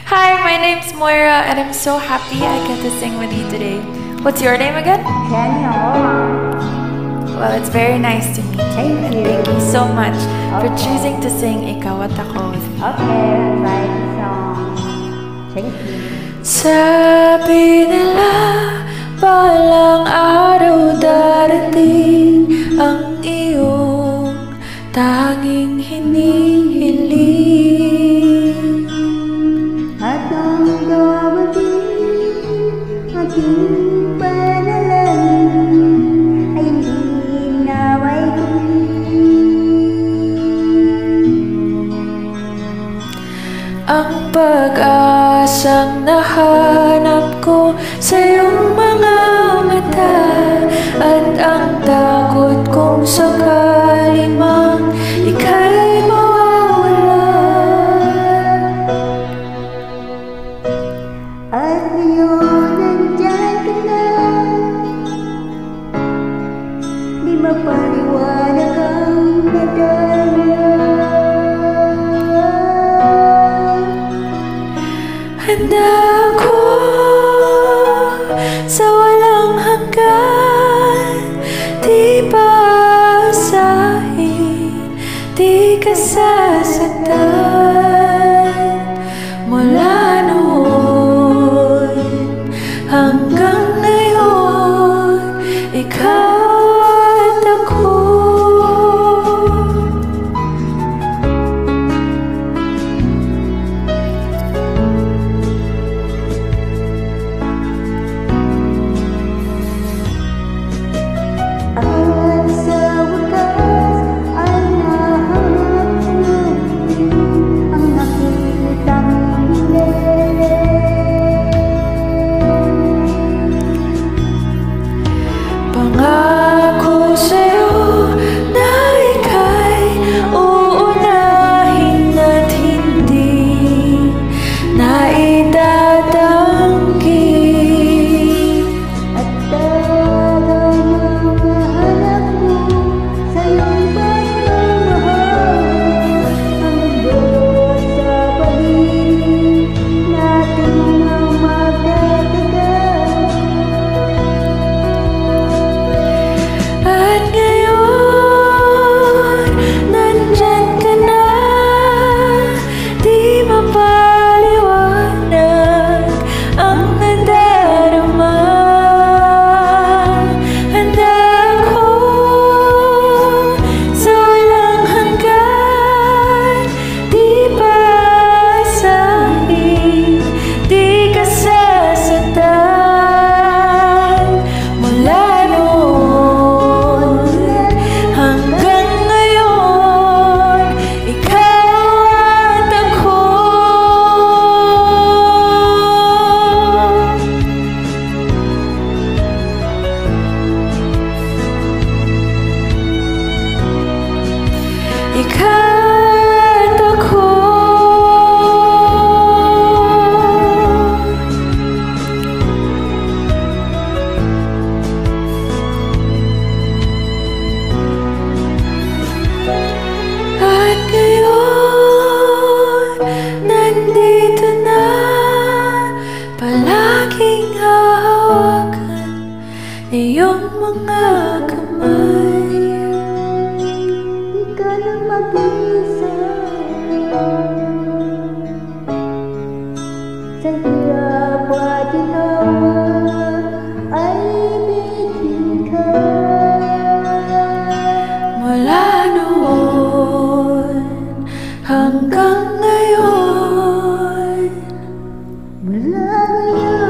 Hi, my name's Moira, and I'm so happy I get to sing with you today. What's your name again? Well, it's very nice to meet you, and thank you so much for choosing to sing Ikaw at Ako with me. Okay, I'll write the song. Thank you. Sabi nila, balang araw darating ang iyong tanging hinihiling. At ang dumating, aking panalangin ay linaway Ang pag-asang nahanap ko sa iyong mga mata, at ang takot kong sakali mang ika'y mawawala. at ngayon nandyan ka na, di mapaliwanag ang nadala. Handa ako sa walang hanggan, di paasahin, di ka sasaktan. Mula noon hanggang ngayon, ikaw at ako. At sa wakas ay nahanap ko ang nakitang Pangako sa'yo na ika'y uunahin at hindi na itatanggi. at talagang mahanap mo sa iyong pagmamahal ang doon sa pag-ibig natin ang magtatagal. At ngayon, nandyan ka na, di mapaliwanag ang nadarama. Handa ako sa walang hanggan, di paasahin, di ka sasaktan. Mula noon hanggang ngayon, ikaw at ako. Ikaw at ako. At ngayon, nandito na, palaging hahawakan iyong mga kamay. Di ka na mag-isa sa hirap at ginawa ay bitin ka. Mula noon hanggang ngayon, Mula ngayon